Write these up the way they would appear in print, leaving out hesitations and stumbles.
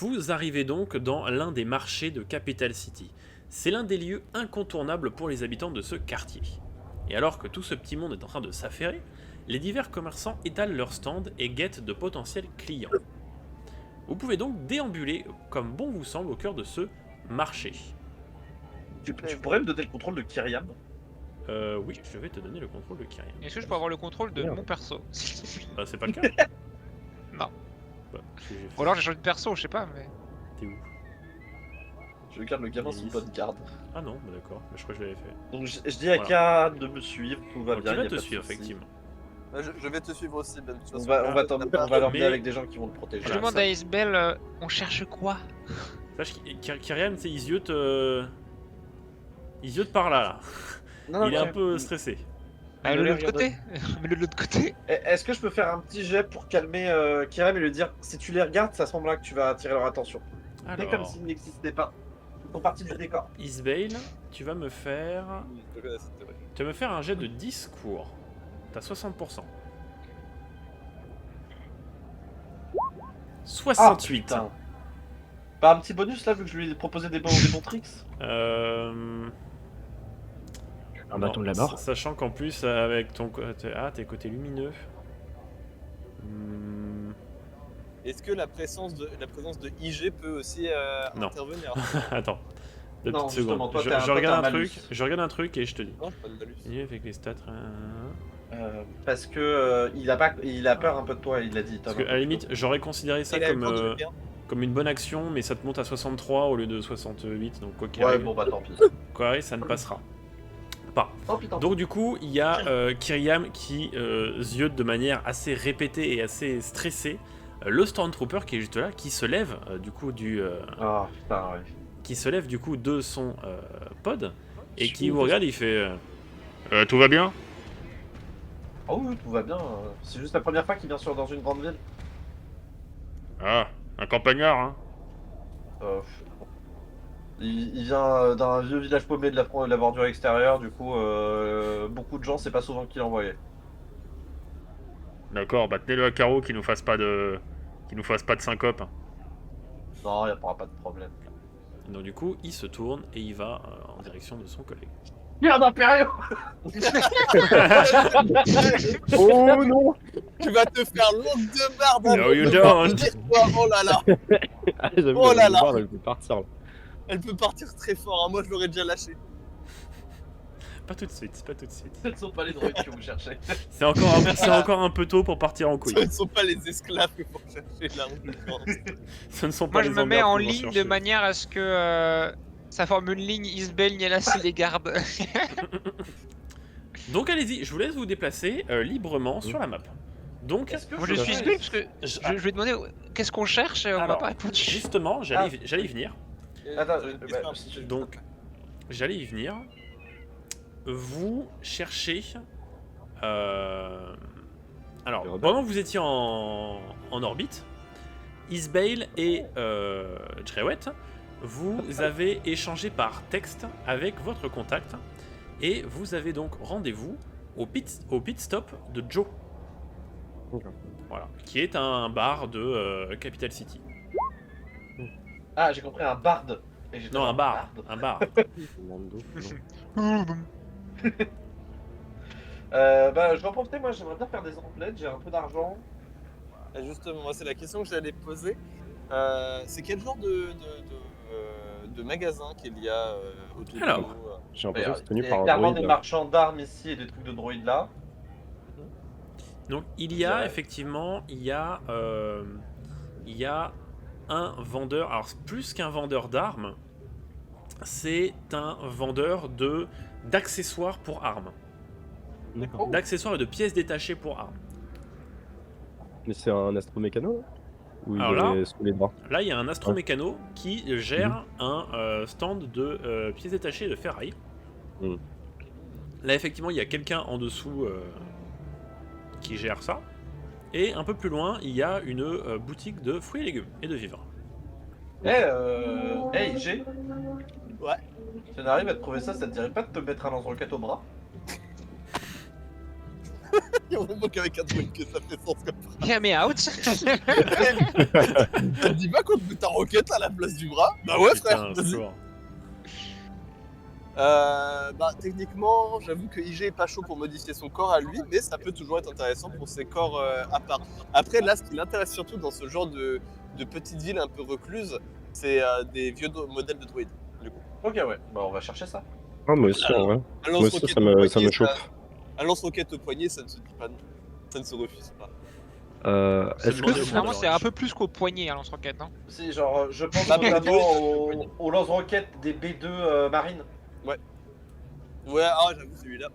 Vous arrivez donc dans l'un des marchés de Capital City. C'est l'un des lieux incontournables pour les habitants de ce quartier. Et alors que tout ce petit monde est en train de s'affairer, les divers commerçants étalent leurs stands et guettent de potentiels clients. Vous pouvez donc déambuler comme bon vous semble au cœur de ce marché. Tu pourrais me donner le contrôle de Kyriam? Oui, je vais te donner le contrôle de Kyriam. Est-ce que je peux avoir le contrôle de mon perso? Bah, c'est pas le cas. Non. Bah, qu'est-ce que j'ai fait? Ou alors j'ai changé de perso, je sais pas, mais... T'es où? Je garde le gamin sous bonne garde. Ah non, bah d'accord, mais je crois que je l'avais fait. Donc je dis à K de me suivre, tout va Donc bien. il va y a te pas de suivre, souci. effectivement. Je vais te suivre aussi, Ben. De toute On façon, va Mais- l'emmener avec des gens qui vont le protéger. Je Voilà, demande ça. à Isbel, on cherche quoi? Sache Kyriam, tu sais, il ziote par là. Non, Il est non, un peu stressé. Ah, de l'autre côté. Mais de l'autre côté. Est-ce que je peux faire un petit jet pour calmer Kyriam et lui dire si tu les regardes, c'est à ce moment-là que tu vas attirer leur attention. C'est comme Alors, s'ils n'existaient pas. Ils font partie du décor. Isbale, tu vas me faire... je connais cette théorie. Tu vas me faire un jet de discours. T'as 60%. 68. putain. Pas un petit bonus là vu que je lui ai proposé des bons tricks. Un bâton de la mort. Sachant qu'en plus, avec ton... tes côtés lumineux... Est-ce que la présence de IG peut aussi Non. intervenir? Attends. Deux Non, petites justement, secondes. toi, Je, t'as un- je toi, regarde t'as un un malus. truc. Je regarde un truc et je te dis. Non, pas de malus. Lié avec les stats. Parce que il a peur un peu de toi, il l'a dit. Parce que à la limite, j'aurais considéré ça Il a comme, peur de bien. comme une bonne action, mais ça te monte à 63 au lieu de 68, donc quoi qu'il Ouais, arrive, bon bah tant pis. quoi qu'il arrive, ça ne passera pas. Tant pis, tant pis. Donc du coup, il y a Kyriam qui ziote de manière assez répétée et assez stressée. Le Stormtrooper qui est juste là, qui se lève du coup Ah putain, ouais. qui se lève du coup de son pod et qui vous regarde, il fait tout va bien? Oh oui, tout va bien. C'est juste la première fois qu'il vient dans une grande ville. Ah, un campagnard, hein. Il vient d'un vieux village paumé de la bordure extérieure, du coup, beaucoup de gens, c'est pas souvent qu'il envoyait. D'accord, bah tenez-le à carreau qu'il nous fasse pas de syncope. Non, il n'y aura pas de problème. Donc du coup, il se tourne et il va en direction de son collègue. Merde, Impériaux. Oh non. Tu vas te faire longue de barbe. No, you don't. Oh là là. Ah, j'avoue, Oh là la là. barre, elle peut partir là. Elle peut partir très fort, hein. Moi je l'aurais déjà lâché. Pas tout de suite, pas tout de suite. Ce ne sont pas les droïdes que vous cherchez. C'est encore un peu tôt pour partir en couille. Ce ne sont pas les esclaves que vous cherchez là. Ce ne sont pas Moi je les me mets emmerdes en que vous ligne de recherchez. manière à ce que ça forme une ligne Isbel, Nielas et les gardes. Donc allez-y, je vous laisse vous déplacer librement sur la map. Donc, Est-ce que Moi je suis Isbel parce que je vais demander qu'est-ce qu'on cherche et on m'a Alors, pas répondu. justement, j'allais y venir. Attends, Donc, j'allais y venir. Vous cherchez... Alors, pendant que vous étiez en orbite, Isbale et Drewet, vous avez échangé par texte avec votre contact et vous avez donc rendez-vous au pit stop de Joe. D'accord. Voilà, qui est un bar de Capital City. Ah, j'ai compris, un bard. Et j'ai Non, dit un bar, un bar. Mando, non. Bah, je vais en profiter, moi j'aimerais bien faire des emplettes, j'ai un peu d'argent. Et justement, moi c'est la question que j'allais poser. C'est quel genre de magasin qu'il y a autour de Alors. nous J'ai l'impression que c'est Il tenu y par a un clairement droïde. des là. marchands d'armes ici et des trucs de droïdes là. Donc il y a Ouais. effectivement, il y a un vendeur, alors plus qu'un vendeur d'armes, c'est un vendeur d'accessoires pour armes, D'accord. d'accessoires et de pièces détachées pour armes. Mais c'est un astromécano là Ou il Alors là- est sous les bras? Là, il y a un astromécano qui gère un stand de pièces détachées et de ferraille. Mhm. Là, effectivement, il y a quelqu'un en dessous qui gère ça. Et un peu plus loin, il y a une boutique de fruits et légumes et de vivres. Hey, G. Ouais. Si on arrive à te trouver ça, ça te dirait pas de te mettre un lance-roquette au bras? Il y a vraiment qu'avec un droïde que ça fait sens comme ça. Yeah, mais out. Ça te dit pas qu'on te met ta roquette à la place du bras? Bah ouais, frère, Putain, vas-y. secours. Bah techniquement, j'avoue que IG est pas chaud pour modifier son corps à lui, mais ça peut toujours être intéressant pour ses corps à part. Après, là, ce qui l'intéresse surtout dans ce genre de petites villes un peu recluses, c'est des vieux modèles de droïdes. Du coup. Ok, ouais, bah on va chercher ça. Ah, moi aussi, en vrai. Un Moi aussi, lance-roquette ça au me poignet, chauffe. un lance-roquette au poignet, ça ne se dit pas non. Ça ne se refuse pas. C'est Est-ce demandé que au Clairement, monde, c'est alors. un peu plus qu'au poignet, hein, lance-roquette. Hein. Si, genre, je pense Bah, mais notamment oui, au lance-roquettes des B2 marines. Ouais, ah, j'avoue celui-là.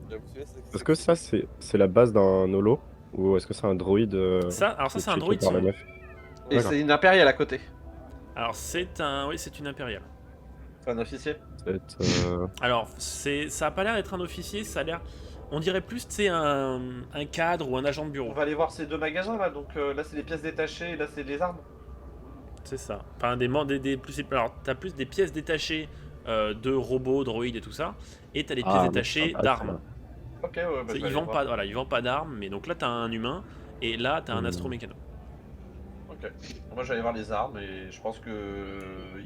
J'avoue celui-là, est-ce que ça, c'est la base d'un holo? Ou est-ce que c'est un droïde Alors ça, c'est un checké droïde par la son. meuf? Et D'accord. c'est une impériale à côté. Alors c'est une impériale. C'est un officier. Peut-être, Alors ça a pas l'air d'être un officier, ça a l'air, on dirait plus, tu sais, un cadre ou un agent de On bureau. va aller voir ces deux magasins là. Donc là, c'est les pièces détachées et là, c'est les armes. C'est ça. Enfin alors t'as plus des pièces détachées de robots, droïdes et tout ça, et t'as des pièces Ah, détachées sympa, d'armes. Ok, ouais, bah, je vais Ils aller vendent voir. pas, voilà, ils vendent pas d'armes, mais donc là t'as un humain et là t'as un astromécano. Ok. Moi, je vais aller voir les armes et je pense que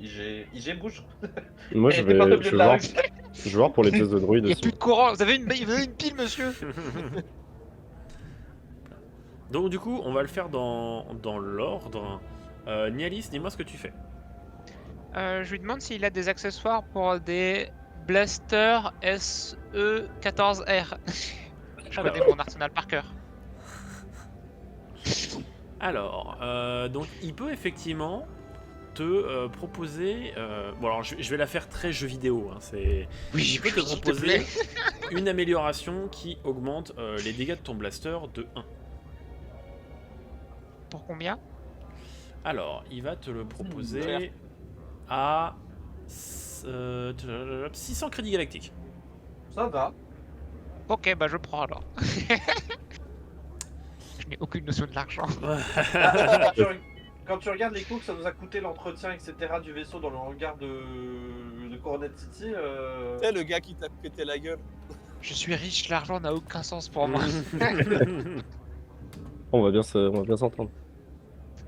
IG bouge. Moi, Et je t'es pas au vais milieu de la rue. voir pour les pièces de droïde Il n'y a aussi. plus de courant. Vous avez une pile, monsieur? Donc du coup on va le faire dans l'ordre. Nialis, dis-moi ce que tu fais. Je lui demande s'il a des accessoires pour des Blaster SE14R. Je connais mon arsenal par cœur. Alors, donc il peut effectivement te proposer. Bon, alors je vais la faire très jeu vidéo. Hein, Oui, il peut te s'il te proposer plaît. une amélioration qui augmente les dégâts de ton blaster de 1. Pour combien? Alors, il va te le cher. proposer à 600 crédits galactiques. Ça va. Ok, bah je prends alors. Je n'ai aucune notion de l'argent. Quand tu regardes les coûts que ça nous a coûté l'entretien, etc. du vaisseau dans le hangar de Coronet City, Tu sais, le gars qui t'a pété la gueule. Je suis riche, l'argent n'a aucun sens pour moi. On va bien s'entendre.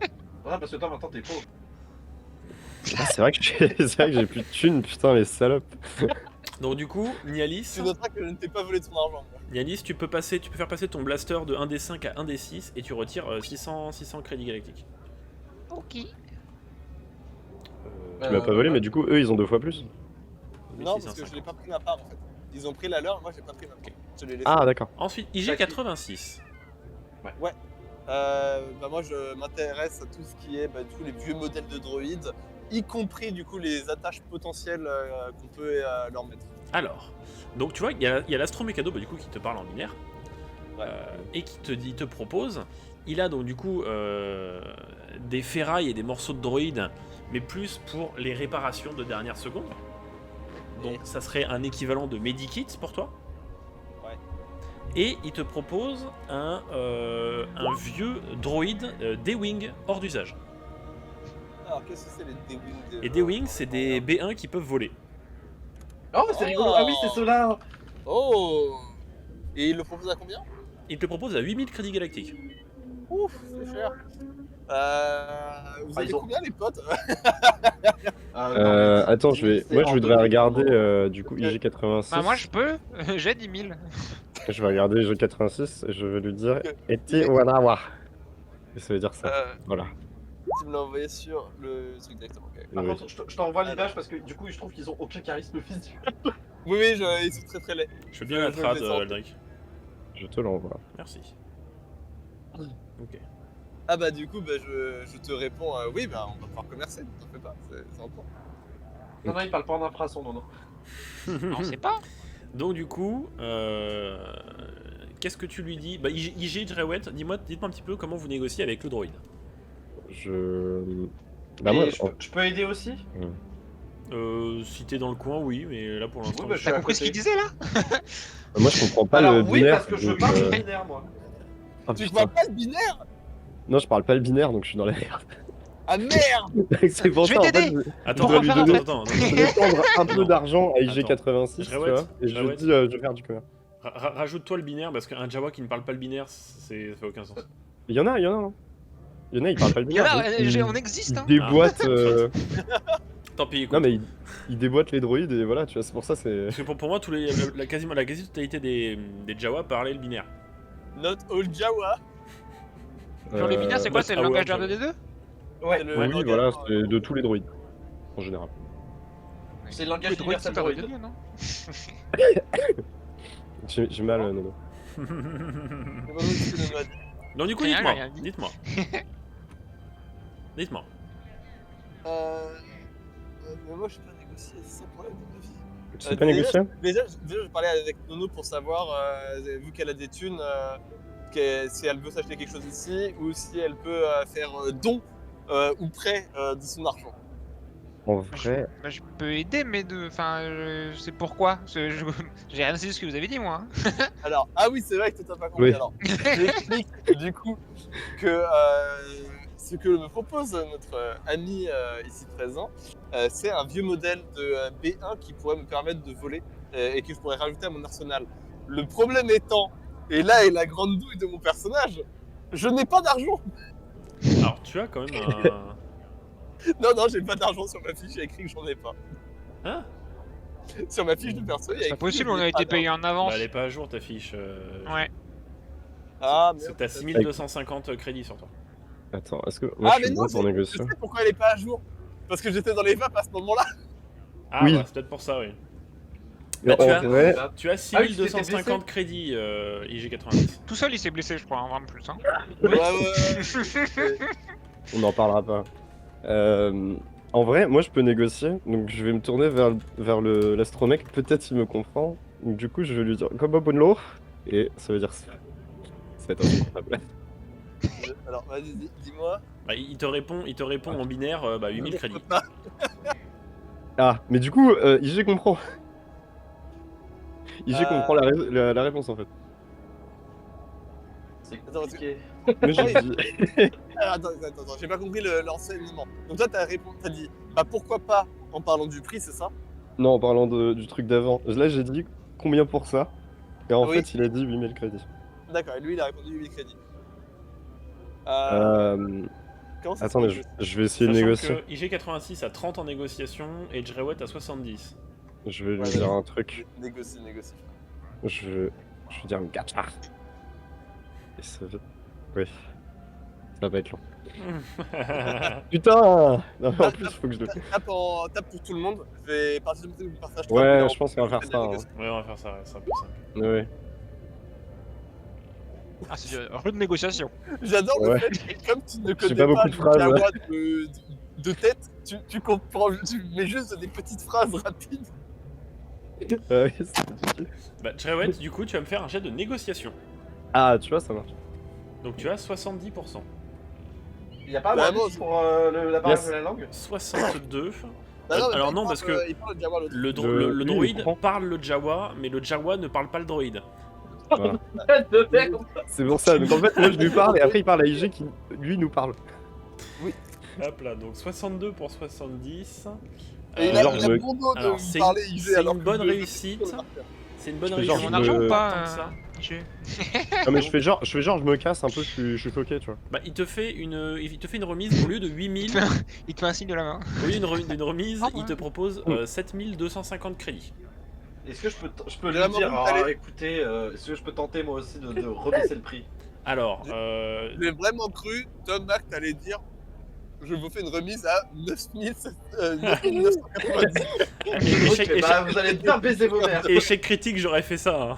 ouais, parce que toi maintenant t'es pauvre. Ah, c'est vrai que j'ai plus de thunes, putain, les salopes. Donc du coup, Nialis, Tu noteras que je ne t'ai pas volé ton argent. moi. Nialis, tu peux faire passer ton blaster de 1d5 à 1d6 et tu retires 600 crédits galactiques. Ok. Tu m'as pas volé, mais du coup, eux, ils ont 2 fois plus. Oui, Non, 650. parce que je n'ai pas pris ma part en fait. Ils ont pris la leur, moi j'ai pas pris ma part. Je l'ai laissé. Ah, d'accord. Ensuite, IG86. Bah moi je m'intéresse à tout ce qui est tous les vieux modèles de droïdes, y compris du coup les attaches potentielles qu'on peut leur mettre. Alors, donc tu vois, il y a l'astromécano du coup qui te parle en binaire Ouais. et qui te propose. Il a donc du coup des ferrailles et des morceaux de droïdes, mais plus pour les réparations de dernière seconde. Donc ça serait un équivalent de Medikit pour toi. Ouais. Et il te propose un vieux droïde D-Wing hors d'usage. Alors qu'est-ce que c'est les D-Wing Et D-Wing, c'est des B1 qui peuvent voler. Oh, c'est rigolo. Ah oui, c'est ceux-là. Oh. Et il le propose à combien? Il te propose à 8000 crédits galactiques. Ouf, c'est cher. Vous avez ils ont- combien les potes? Attends, moi, je voudrais regarder, du coup, IG86. Bah moi je peux, j'ai 10 000. Je vais regarder IG86 et je vais lui dire « Eti Wanawa ». Et ça veut dire ça. Voilà. Tu me l'as envoyé sur le truc directement. ok. Par Oui. contre, je t'envoie l'image parce que du coup, je trouve qu'ils ont aucun charisme physique. Oui, ils sont très très laids. Je veux bien la Je trad, les sens. Aldric. Je te l'envoie. Merci. Ok. Ah bah du coup, je te réponds, oui, bah on va pouvoir commercer, t'en fais pas, c'est en point. Non, non, il parle pas en infrason, non, non. On sait pas. Donc du coup, qu'est-ce que tu lui dis? Bah IG Drewet, dites-moi un petit peu comment vous négociez avec le droïde. Bah moi, Et je peux aider aussi? Si t'es dans le coin, oui, mais là pour l'instant. Oui, bah, je suis T'as à compris ce côté. qu'il disait là? moi, je comprends pas Alors le oui, binaire. parce que je donc, parle de binaire, moi. ah, Tu putain. vois pas le binaire? Non, je parle pas le binaire, donc je suis dans la merde. Ah merde! C'est pour Je ça, vais en fait, t'aider. Attends, dois lui donner- attends. je vais tendre un peu Non. d'argent à Attends. IG86, tu Drewet, vois, et je lui Drewet. dis, je vais faire du commerce. Rajoute-toi le binaire, parce qu'un Jawa qui ne parle pas le binaire, ça fait aucun sens. Il y en a. Il y en a, ils parlent pas le Il y en binaire. a, donc on existe, hein. Ils déboîtent. Tant pis, écoute. Non, mais ils déboîtent les droïdes et voilà, tu vois, c'est pour ça, c'est. Parce que pour moi, la quasi-totalité des Jawa parlaient le binaire. Not all Jawa. Genre les binaires, c'est quoi? C'est le langage Power, d'R2D2? Ouais, C'est le Oui, langage, voilà, c'est de tous les droïdes, en général. c'est le langage Les droïdes universel sont droïde. R2D2, non? J'ai mal, Nono. Donc du coup, Rien, dites-moi. rien dit. Dites-moi. Dites-moi. Mais moi, je sais pas négocier, c'est ça le problème de ma vie. Tu sais pas négocier? Déjà, je parlais avec Nono pour savoir, vu qu'elle a des thunes, si elle veut s'acheter quelque chose ici ou si elle peut faire don ou prêt de son argent. En vrai, Bah, je peux aider, mais enfin, je sais pourquoi. J'ai rien saisi de ce que vous avez dit, moi. Hein. Alors, ah oui, c'est vrai que tu n'as pas compris. Oui. Alors, j'explique du coup que ce que me propose notre ami ici présent, c'est un vieux modèle de B1 qui pourrait me permettre de voler et que je pourrais rajouter à mon arsenal. Le problème étant, et là est la grande douille de mon personnage, je n'ai pas d'argent. Alors, tu as quand même un... Non, j'ai pas d'argent sur ma fiche, il y a écrit que j'en ai pas. Hein? Sur ma fiche de perso, il y a C'est écrit pas possible, que on je a n'ai été pas payé en avance. Bah, elle est pas à jour, ta fiche. Ouais. Ah, C'est merde. t'as 6250 crédits sur toi. attends, est-ce que. Moi, Ah, je mais suis non, bon pour je négocier. sais pourquoi elle est pas à jour. Parce que j'étais dans les vapes à ce moment-là. Ah, Oui. bah, c'est peut-être pour ça, oui. Mais tu en as- vrai, Tu as Ah oui, tu t'étais 6250 crédits, IG90. Tout seul, il s'est blessé, je crois, en vraiment plus. Hein. Ouais. on n'en parlera pas. En vrai, moi, je peux négocier. Donc, je vais me tourner vers l'astromec. Peut-être il me comprend. Donc, du coup, je vais lui dire comme Bonlo. Et ça veut dire ça. Ça va être insupportable. Alors, vas-y, dis-moi. Bah, il te répond en binaire, bah, 8000 crédits. Ah, mais du coup, IG comprend. IG comprend la réponse en fait. C'est Attends, compliqué. Mais j'ai dit. Attends, j'ai pas compris l'enseignement. Donc toi, t'as dit, bah pourquoi pas en parlant du prix, c'est ça? Non, en parlant du truc d'avant. Là, j'ai dit combien pour ça. Et en Oui. fait, il a dit 8000 crédits. D'accord, et lui, il a répondu 8000 crédits. Comment ça se Attendez, fait je vais essayer de Sachant négocier. que IG86 a 30 en négociation et Jrewet a 70. Je vais lui Ouais, dire vas-y. un truc. Négocie. Je vais dire un gacha. Et ça va. Oui. Ça va être long. Putain non, mais en plus, il faut que je le. Tape pour tout le monde. Je vais partir du partage. Ouais, je pense qu'on va faire ça. Hein. Ouais, on va faire ça, ouais, c'est un peu simple. Ouais. Ah, c'est une rude négociation. J'adore le Ouais. fait que comme tu ne J'ai connais pas beaucoup pas de phrases, le Jawa de tête, tu comprends, tu mets juste des petites phrases rapides. Ouais, c'est compliqué. Bah, Jrewet, du coup, tu vas me faire un jet de négociation. Ah, tu vois, ça marche. Donc tu as 70%. Il y a pas un Bah, bonus bon, pour la barrière Yes. de la langue? 62. Alors mais non, il parce parle, que il parle de Jawa l'autre. le lui, il droïde comprend. parle le Jawa, mais le Jawa ne parle pas le droïde. Voilà. C'est pour ça. Donc en fait, moi, je lui parle et après, il parle à IG qui, lui, nous parle. Hop là, donc 62 pour 70. Et il Euh, a, genre, il je a me- bon dos de alors, me c'est parler une- IG c'est alors une que bonne je- réussite. je- C'est une bonne Je fais réussite. genre, Mon argent me- ou pas Tant que ça. IG Non, mais je fais genre, je me casse un peu, je suis choqué, tu vois. Bah, il te fait une remise au lieu de 8000. Il te fait un signe de la main. Au lieu d'une remise, Ah, il ouais. te propose 7250 crédits. Est-ce que je peux lui Vraiment, dire, vous alors, allez- écoutez, est-ce que je peux tenter moi aussi de rebaisser le prix? Alors, J'ai vraiment cru, Tom Mac, t'allais dire, je vous fais une remise à 9990. échec, Ok, bah, vous allez bien baiser vos mères. échec critique, j'aurais fait ça. Hein.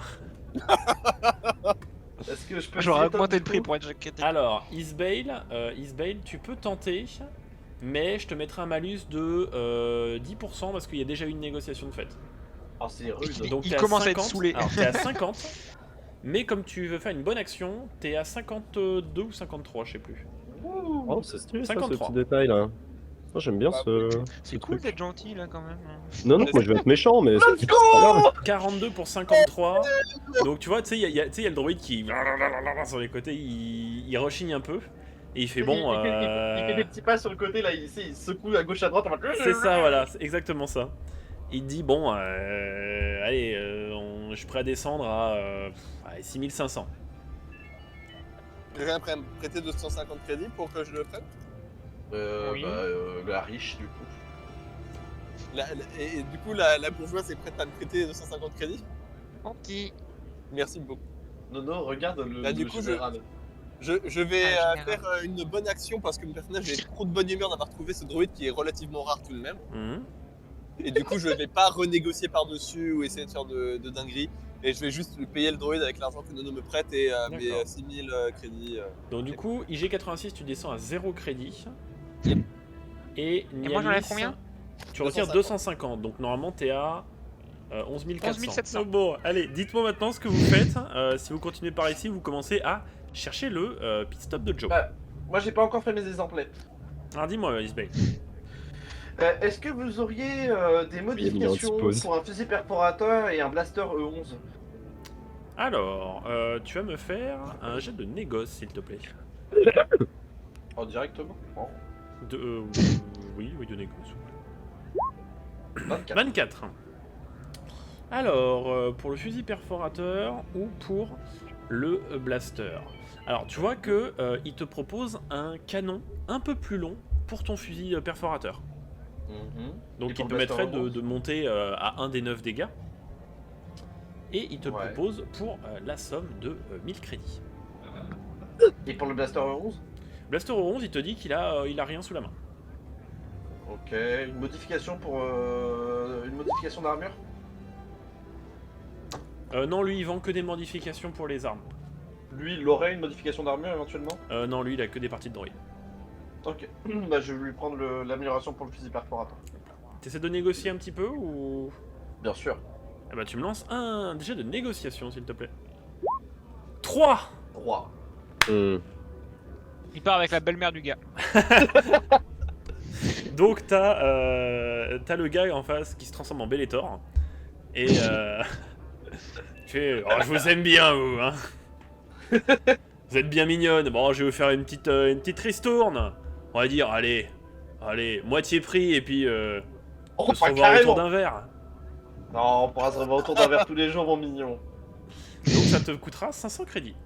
Est-ce que je peux J'aurais essayer, Tom, augmenté du le prix coup pour être jaquetté. Alors, Isbale, tu peux tenter, mais je te mettrai un malus de 10% parce qu'il y a déjà eu une négociation de fait. Oh, c'est rude. Donc Il t'es à commence à être 50, saoulé. Alors t'es à 50, mais comme tu veux faire une bonne action, t'es à 52 ou 53, je sais plus. Oh, c'est stylé, ça, ce 53. petit détail là. Oh, j'aime bien Bah, ce. C'est ce cool truc. d'être gentil là quand même. Non, non, moi je vais être méchant, mais c'est pas grave. 42 pour 53. Donc tu vois, tu sais, il y a le droïde qui sur les côtés, il rechigne un peu et il fait bon. Il fait des petits pas sur le côté là, il secoue à gauche à droite. C'est ça, voilà, c'est exactement ça. Il dit bon, allez, je suis prêt à descendre à 6500. Rien à me prêter 250 crédits pour que je le prenne. Oui. La riche du coup. Et du coup, la bourgeoise est prête à me prêter 250 crédits. Ok. Merci beaucoup. Non, regarde le, Là, du le coup, général. Je vais Ah, général. faire une bonne action parce que mon personnage est trop de bonne humeur d'avoir trouvé ce droïde qui est relativement rare tout de même. Mhm. Et du coup, je vais pas renégocier par-dessus ou essayer de faire de dingueries. Et je vais juste lui payer le droïde avec l'argent que Nono me prête et mes D'accord. 6000 crédits. Donc du coup, IG86, tu descends à 0 crédit. Yep. Et moi, j'en ai Nialis, combien tu retires 250. Donc normalement, t'es à 11 400. 11 700. Donc bon, allez, dites-moi maintenant ce que vous faites. Si vous continuez par ici, vous commencez à chercher le pit stop de Joe. Bah, moi j'ai pas encore fait mes exemplaires. Alors dis-moi, Isbay. Est-ce que vous auriez des Il y a modifications une pause. pour un fusil perforateur et un blaster E11? Alors, tu vas me faire un jet de négoce, s'il te plaît. Oh, directement? Oh, Oui, de négoce. 24. 24. Alors, pour le fusil perforateur ou pour le blaster. Alors, tu vois que il te propose un canon un peu plus long pour ton fusil perforateur. Mhm. Donc, Et il pour te le blaster permettrait E11? de monter à 1 des 9 dégâts. Et il te le Ouais. propose pour la somme de 1000 crédits. Et pour le blaster E11? Blaster 11, il te dit qu'il a rien sous la main. Ok, une modification pour une modification d'armure? Non, lui, il vend que des modifications pour les armes. Lui, il aurait une modification d'armure éventuellement? Non, lui, il a que des parties de droïde. Ok, bah je vais lui prendre l'amélioration pour le fusil perforateur. T'essaies de négocier un petit peu ou... Bien sûr. Ah bah tu me lances un jet de négociation s'il te plaît. 3. 3. Hmm. Il part avec la belle-mère du gars. Donc t'as le gars en face qui se transforme en Bellator. Et tu fais, oh, je vous aime bien vous hein. Vous êtes bien mignonne. Bon, je vais vous faire une petite ristourne. On va dire, allez, moitié prix et puis on peut se pas revoir autour carrément. d'un verre. Non, on pourra se revoir autour d'un verre tous les jours, mon mignon. Donc ça te coûtera 500 crédits.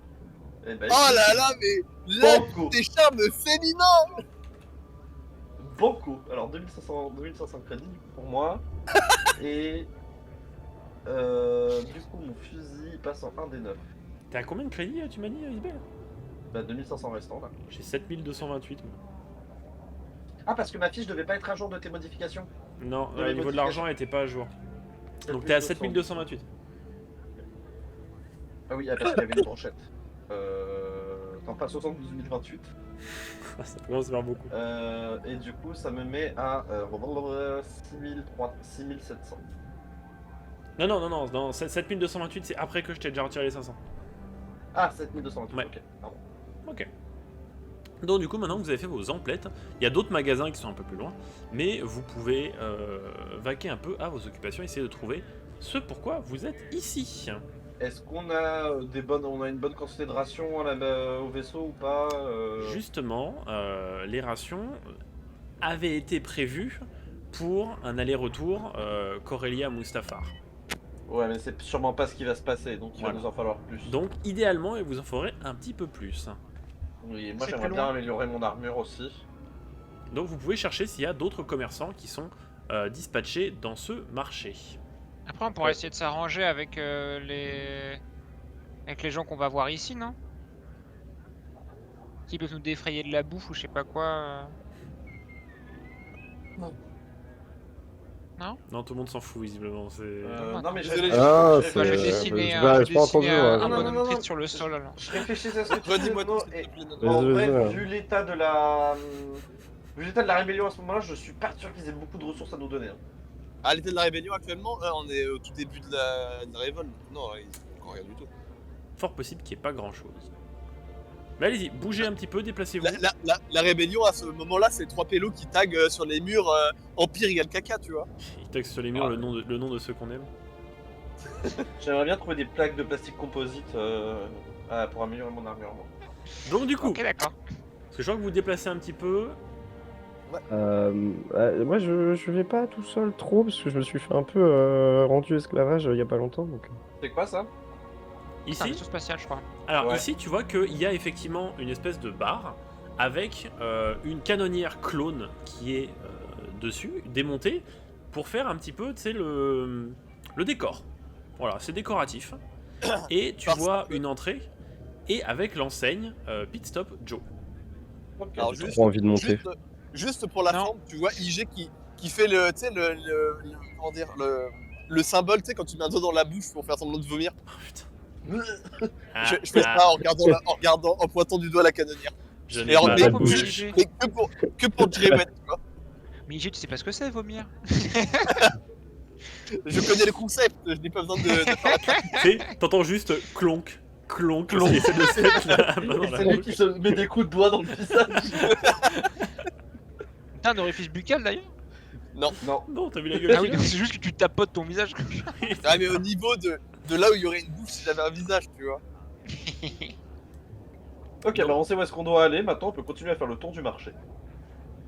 Eh ben, Oh là là, mais là, Banco. tes charmes féminins. Banco. Alors 2500 crédits du coup, pour moi. Et du coup mon fusil il passe en 1 des 9. T'as combien de crédits tu m'as dit Isabelle? Bah 2500 restants là. J'ai 7228 moi. Ah parce que ma fiche devait pas être à jour de tes modifications. Non, De le les niveau de l'argent était pas à jour. Donc t'es à 7228. Ah oui, ah, parce qu'il y avait une brochette. T'en pas 72 028. Ça commence à faire beaucoup. Et du coup ça me met à 6700. Non, 7228 c'est après que je t'ai déjà retiré les 500. Ah 7228, Ouais. ok, pardon. Ok. Donc du coup maintenant que vous avez fait vos emplettes, il y a d'autres magasins qui sont un peu plus loin, mais vous pouvez vaquer un peu à vos occupations, essayer de trouver ce pourquoi vous êtes ici. Est-ce qu'on a on a une bonne quantité de rations au vaisseau ou pas Justement, les rations avaient été prévues pour un aller-retour Corellia-Mustafar. Ouais, mais c'est sûrement pas ce qui va se passer, donc il va Voilà. nous en falloir plus. Donc idéalement, il vous en faudrait un petit peu plus. Oui, moi C'est j'aimerais plus bien loin. améliorer mon armure aussi. Donc vous pouvez chercher s'il y a d'autres commerçants qui sont dispatchés dans ce marché. Après, on pourrait essayer de s'arranger avec les gens qu'on va voir ici, non? Qui peuvent nous défrayer de la bouffe ou je sais pas quoi. Non, tout le monde s'en fout visiblement. Non mais Désolé, Ah, je, c'est- Bah, je vais réfléchis- dessiner j'ai un, pas- je vais j'ai pas entendu, dessiner ouais. un Non, non, bonhomme non, triste non. sur le sol alors. je réfléchissais à ce que tu Redis-moi disais, tout, non, s'il et te plaît, Nono. Vas-y, en vrai, vas-y, vu l'état de la rébellion à ce moment-là, je suis pas sûr qu'ils aient beaucoup de ressources à nous donner. Hein. À l'état de la rébellion actuellement, on est au tout début de la révolte. Non, il n'y a encore rien du tout. Fort possible qu'il n'y ait pas grand chose. Mais allez-y, bougez un petit peu, déplacez-vous. La rébellion à ce moment-là, c'est 3 pélos qui taguent sur les murs Empire égale caca, tu vois. Il texte sur les murs le nom de ceux qu'on aime. J'aimerais bien trouver des plaques de plastique composite pour améliorer mon armure. Moi. Donc du coup, Ok, d'accord. parce que je vois que vous déplacez un petit peu, Moi, je vais pas tout seul trop parce que je me suis fait un peu rendu esclavage il y a pas longtemps. Donc... C'est quoi ça? C'est un Ici, vaisseau spatial, je crois. alors Ouais. ici, tu vois qu'il y a effectivement une espèce de bar avec une canonnière clone qui est dessus, démontée, pour faire un petit peu, tu sais, le décor. Voilà, c'est décoratif. Et tu Parfait. vois une entrée, et avec l'enseigne Pit Stop Joe. Ok. Alors, J'ai trop envie de monter. Juste pour la Non. forme, tu vois IG qui fait le, tu sais, comment dire, le symbole, tu sais, quand tu mets un doigt dans la bouche pour faire semblant de vomir. Oh putain. Je fais ça en regardant, en pointant du doigt la canonnière. Je Et n'ai en pas mais- la de bouche. bouche. Mais que pour J-Met, tu vois. Mais IG, tu sais pas ce que c'est, vomir? Je connais le concept, je n'ai pas besoin de faire la Tu sais, t'entends juste clonk, clonk, clonk. Essaie de se mettre la main dans Et la c'est lui bouche. qui se met des coups de doigt dans le visage. T'as un orifice buccal d'ailleurs? Non. Non, t'as vu la gueule Ah oui, qu'il a c'est juste que tu tapotes ton visage. Ah, mais au niveau de là où il y aurait une bouche si j'avais un visage, tu vois. Ok, bah on sait où est-ce qu'on doit aller. Maintenant, on peut continuer à faire le tour du marché.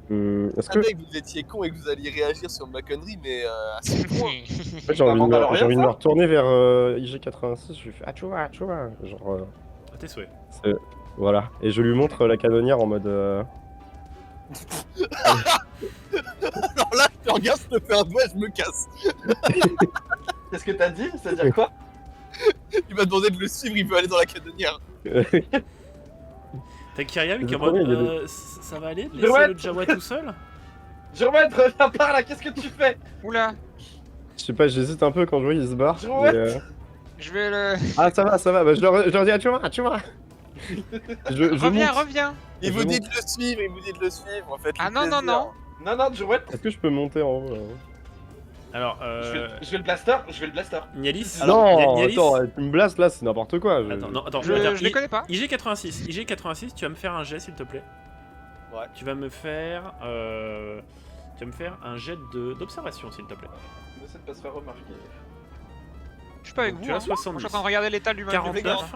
Est-ce Je que savais que vous étiez con et que vous alliez réagir sur ma connerie, mais à ce point. en fait, j'ai envie, Mandalorian, j'ai envie de me ça retourner vers IG86, je lui fais ah tu vois, genre À tes souhaits. voilà, et je lui montre la canonnière en mode Alors là, je te regarde, je te fais un doigt et je me casse. Qu'est-ce que t'as dit? C'est-à-dire quoi? Il m'a demandé de le suivre, il veut aller dans la canonnière. T'as Kyriam qui est en Je mode promets, il y a ça va aller de Je laisser vois. le Jawa tout seul? Jérôme, reviens par là, qu'est-ce que tu fais? Oula, je sais pas, j'hésite un peu quand je vois il se barre. Ouais. mais, je vais le. Ah ça va, bah, je leur dis ah tu vois. Je Reviens, monte. reviens! Il Je vous dit monte. de le suivre, il vous dit de le suivre, en fait. Ah non, non, non! Non, Jérôme, Est-ce que je peux monter en haut là Alors, je vais le blaster, Nialis. Non, Nialis. attends, tu me blastes là, c'est n'importe quoi. Attends, non, attends, Je regarde, les connais pas. IG86, tu vas me faire un jet s'il te plaît. Ouais. Tu vas me faire un jet d'observation s'il te plaît. Essaie de pas se faire remarquer. Je suis pas avec Donc, vous. tu as Hein. Moi, 70. je suis en train de regarder l'état du 49.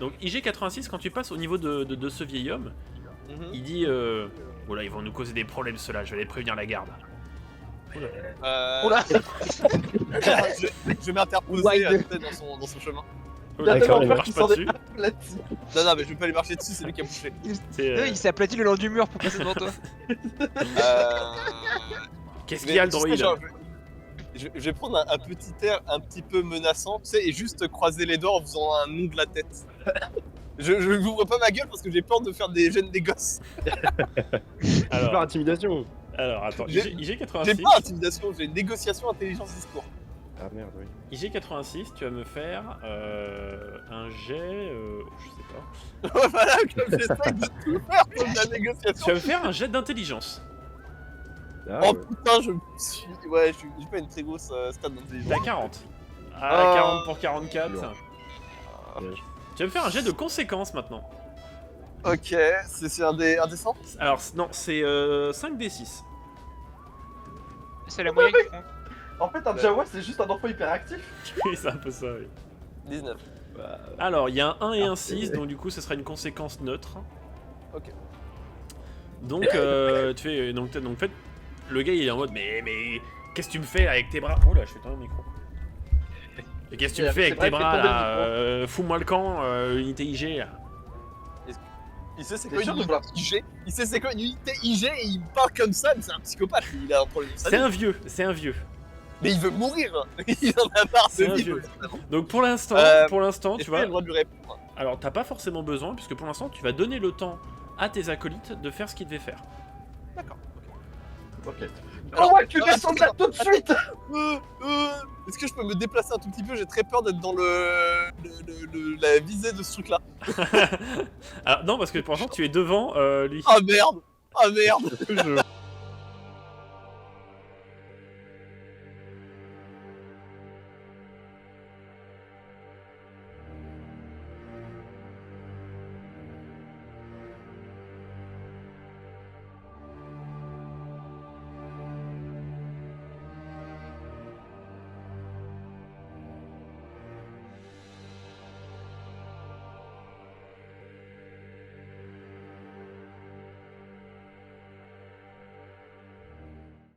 Donc IG86, quand tu passes au niveau de ce vieil homme, il dit oh là, ils vont nous causer des problèmes ceux-là, je vais aller prévenir la garde. Oula. Je vais m'interposer peut-être dans son chemin. Il y a Oh là, tellement il peur marche qu'il pas s'en dessus. Non, mais je vais pas lui marcher dessus, c'est lui qui a bouché. C'est, Il s'est aplati le long du mur pour passer devant toi. Qu'est-ce qu'il y a le tu sais, droïde? genre, je vais prendre un petit air un petit peu menaçant, tu sais, et juste croiser les doigts en faisant un nom de la tête. Je n'ouvre pas ma gueule parce que j'ai peur de faire des jeunes des gosses. Super Alors, intimidation. attends, J'ai IG86. J'ai pas intimidation, j'ai négociation, intelligence, discours. Ah merde, oui. IG86, tu vas me faire un jet. Je sais pas. Voilà, comme j'essaie de tout faire pour de la négociation. Tu vas me faire un jet d'intelligence. Ah, Oh ouais. putain, je suis. Ouais, j'ai pas une très grosse stade d'intelligence. T'as 40. Ah, Ah. 40 pour 44. Dur. Tu vas me faire un jet de conséquences maintenant. Ok, c'est un des 100. Alors, non, c'est 5d6. C'est la moyenne qui compte. En fait, un Jawa, c'est juste un enfant hyperactif. Oui, c'est un peu ça, oui. 19. Alors, il y a un 1 et un 6, donc du coup, ce sera une conséquence neutre. Ok. Donc, tu fais. Donc, en fait, le gars, il est en mode mais qu'est-ce que tu me fais avec tes bras? Oh là, je fais tomber le micro. Et qu'est-ce que tu me fais avec C'est vrai tes qu'il bras fait tomber là? Fous-moi le camp, unité IG là. Il sait c'est T'es quoi sûr une de vouloir- unité IG. Il sait c'est quoi une unité IG et il me parle comme ça, mais c'est un psychopathe, il a un problème de C'est santé. un vieux. Mais il veut mourir. Il en a marre C'est de un vivre. vieux. Donc pour l'instant, Est-ce tu qu'il a vois, le droit de lui répondre? alors t'as pas forcément besoin, puisque pour l'instant, tu vas donner le temps à tes acolytes de faire ce qu'ils devaient faire. D'accord. Ok. Alors, Oh ouais, tu descends de là tout de suite. Est-ce que je peux me déplacer un tout petit peu? J'ai très peur d'être dans la visée de ce truc-là. Alors non, parce que pour l'instant, tu es devant lui. Ah merde! Ah merde! Est-ce que je